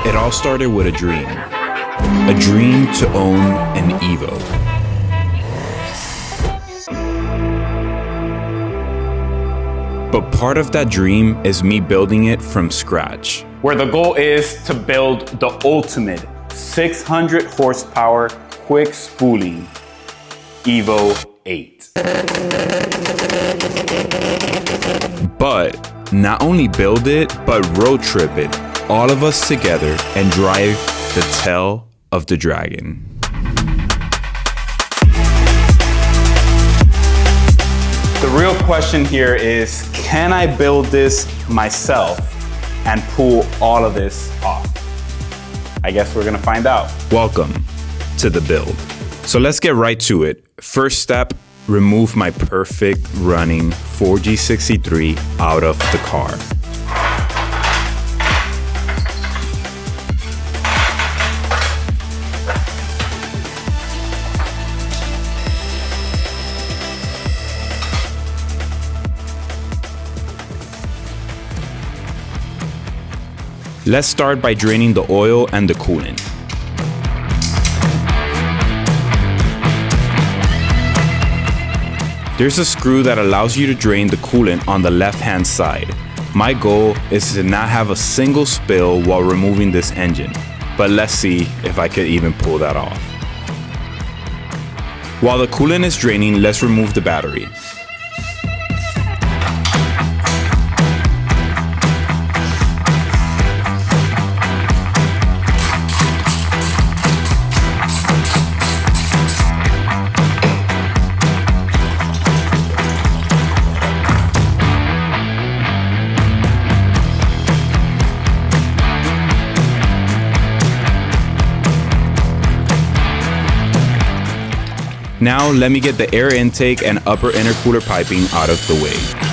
It all started with a dream to own an Evo. But part of that dream is me building it from scratch. Where the goal is to build the ultimate 600 horsepower quick spooling Evo 8. But not only build it, but road trip it, all of us together, and drive the tail of the dragon. The real question here is, can I build this myself and pull all of this off? I guess we're gonna find out. Welcome to the build. So let's get right to it. First step, remove my perfect running 4G63 out of the car. Let's start by draining the oil and the coolant. There's a screw that allows you to drain the coolant on the left-hand side. My goal is to not have a single spill while removing this engine, but let's see if I could even pull that off. While the coolant is draining, let's remove the battery. Now let me get the air intake and upper intercooler piping out of the way.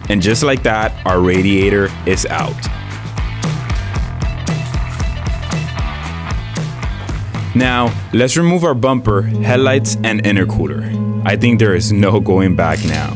And just like that, our radiator is out. Now, let's remove our bumper, headlights, and intercooler. I think there is no going back now.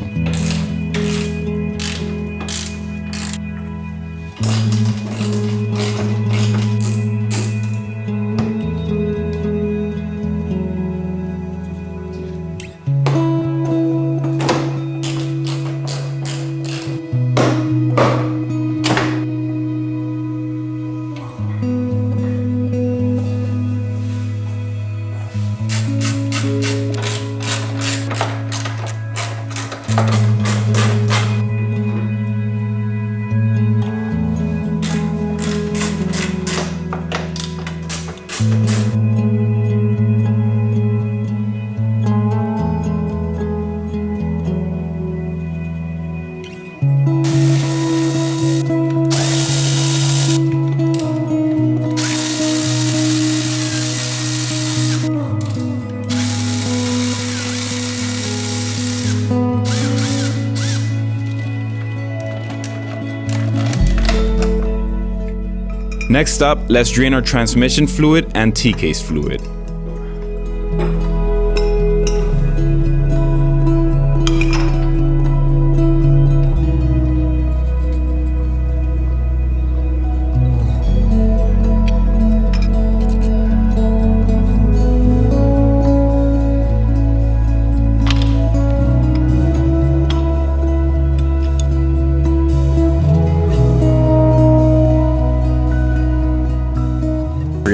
Next up, let's drain our transmission fluid and T-case fluid.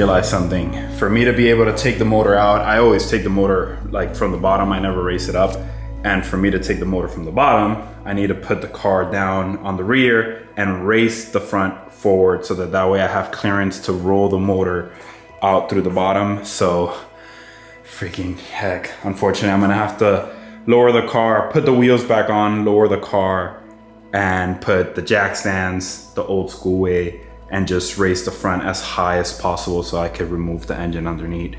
realized something. For me to be able to take the motor out, I always take the motor like from the bottom, I never raise it up. And for me to take the motor from the bottom, I need to put the car down on the rear and raise the front forward so that way I have clearance to roll the motor out through the bottom. So freaking heck, unfortunately, I'm gonna have to lower the car, put the wheels back on, lower the car, and put the jack stands the old school way and just raise the front as high as possible so I could remove the engine underneath.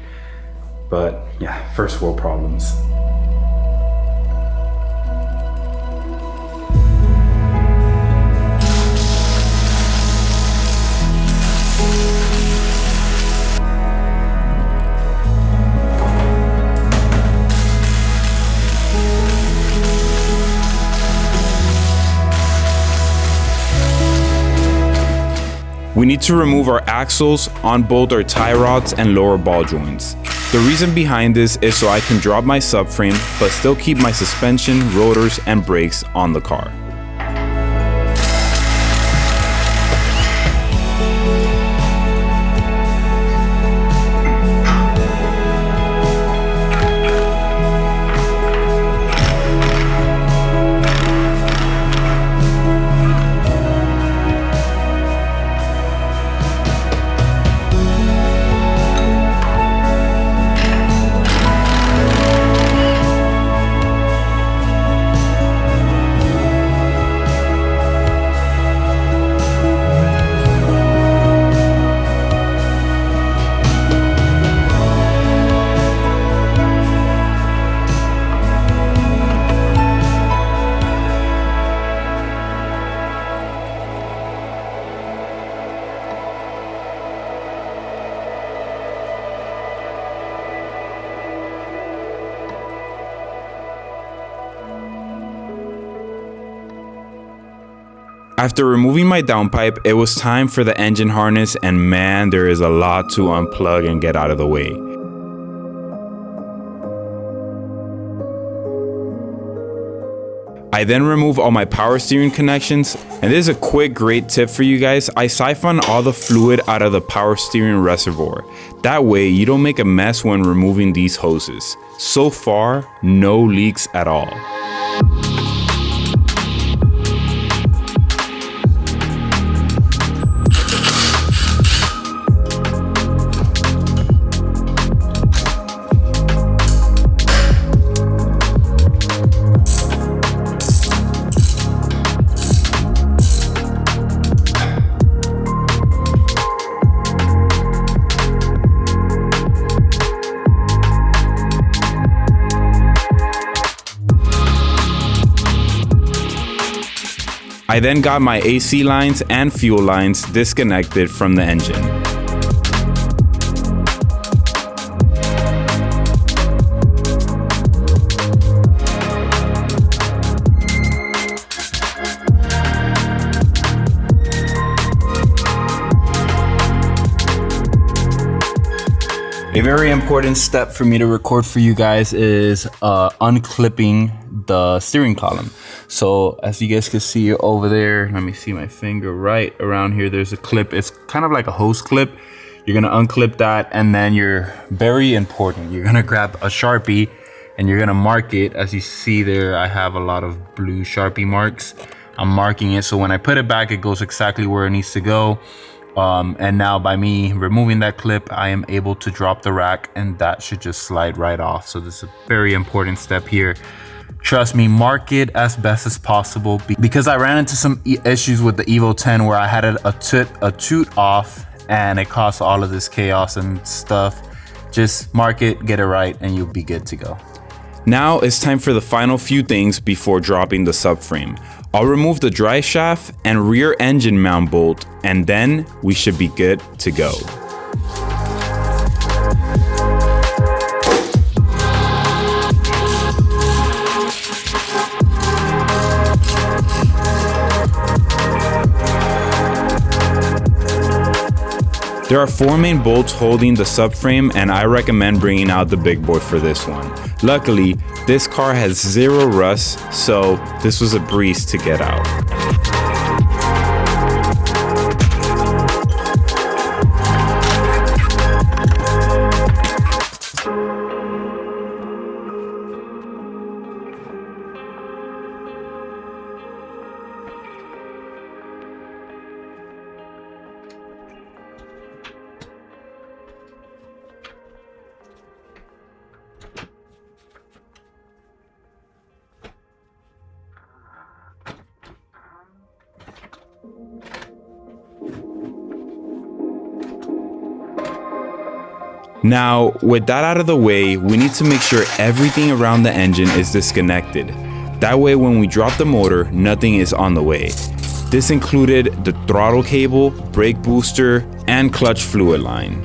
But yeah, first world problems. We need to remove our axles on both our tie rods and lower ball joints. The reason behind this is so I can drop my subframe but still keep my suspension, rotors, and brakes on the car. After removing my downpipe, it was time for the engine harness, and man, there is a lot to unplug and get out of the way. I then remove all my power steering connections, and this is a quick great tip for you guys. I siphon all the fluid out of the power steering reservoir. That way you don't make a mess when removing these hoses. So far, no leaks at all. I then got my AC lines and fuel lines disconnected from the engine. A very important step for me to record for you guys is unclipping the steering column. So as you guys can see over there, let me see my finger right around here, there's a clip. It's kind of like a hose clip. You're gonna unclip that, and then you're very important. You're gonna grab a Sharpie and you're gonna mark it. As you see there, I have a lot of blue Sharpie marks. I'm marking it so when I put it back, it goes exactly where it needs to go. And now by me removing that clip, I am able to drop the rack, and that should just slide right off. So this is a very important step here. Trust me, mark it as best as possible, because I ran into some issues with the Evo 10 where I had a toot off and it caused all of this chaos and stuff. Just mark it, get it right, and you'll be good to go. Now it's time for the final few things before dropping the subframe. I'll remove the drive shaft and rear engine mount bolt, and then we should be good to go. There are 4 main bolts holding the subframe, and I recommend bringing out the big boy for this one. Luckily, this car has 0 rust, so this was a breeze to get out. Now, with that out of the way, we need to make sure everything around the engine is disconnected. That way, when we drop the motor, nothing is on the way. This included the throttle cable, brake booster, and clutch fluid line.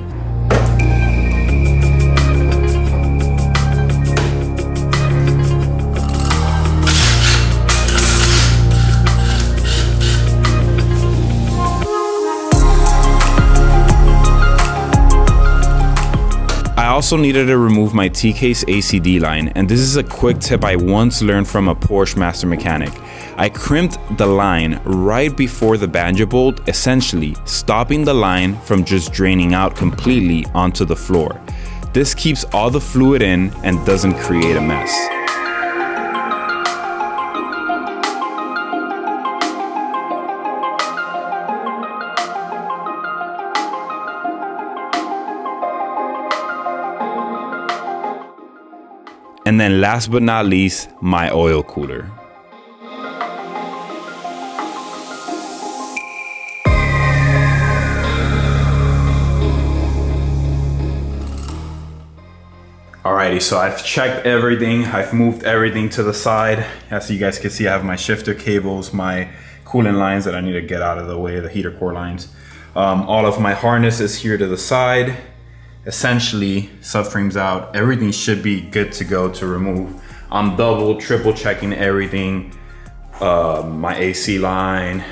I also needed to remove my T-case ACD line, and this is a quick tip I once learned from a Porsche master mechanic. I crimped the line right before the banjo bolt, essentially stopping the line from just draining out completely onto the floor. This keeps all the fluid in and doesn't create a mess. And then last but not least, my oil cooler. Alrighty, so I've checked everything. I've moved everything to the side. As you guys can see, I have my shifter cables, my coolant lines that I need to get out of the way, the heater core lines. All of my harness is here to the side. Essentially, subframes out, everything should be good to go to remove. I'm double, triple checking everything. My AC line,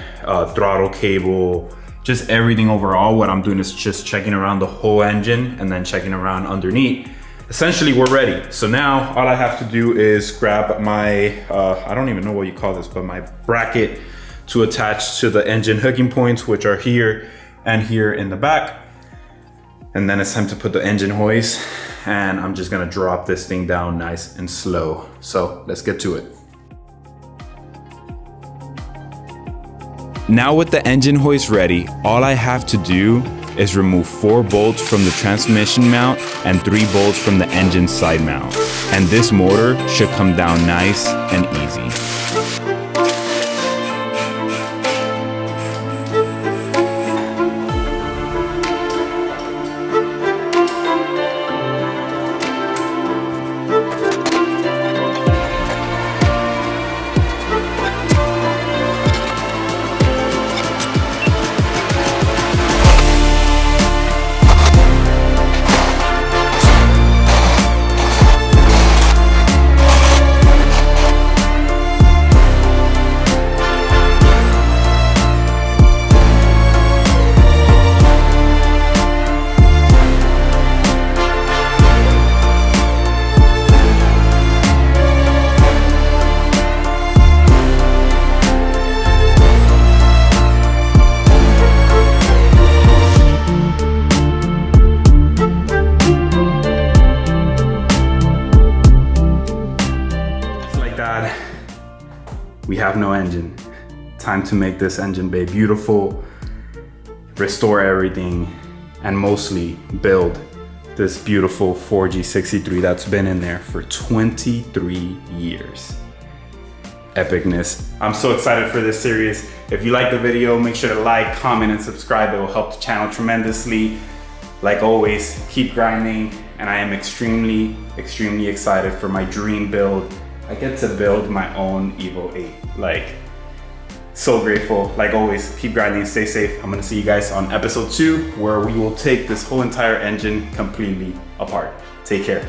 throttle cable, just everything overall. What I'm doing is just checking around the whole engine and then checking around underneath. Essentially, we're ready. So now all I have to do is grab my, I don't even know what you call this, but my bracket to attach to the engine hooking points, which are here and here in the back. And then it's time to put the engine hoist, and I'm just gonna drop this thing down nice and slow. So let's get to it. Now with the engine hoist ready, all I have to do is remove 4 bolts from the transmission mount and 3 bolts from the engine side mount. And this motor should come down nice and easy. We have no engine. Time to make this engine bay beautiful, restore everything, and mostly build this beautiful 4G63 that's been in there for 23 years. Epicness. I'm so excited for this series. If you like the video, make sure to like, comment, and subscribe. It will help the channel tremendously. Like always, keep grinding, and I am extremely excited for my dream build. I get to build my own Evo 8. Like, so grateful. Like always, keep grinding, stay safe. I'm gonna see you guys on episode 2, where we will take this whole entire engine completely apart. Take care.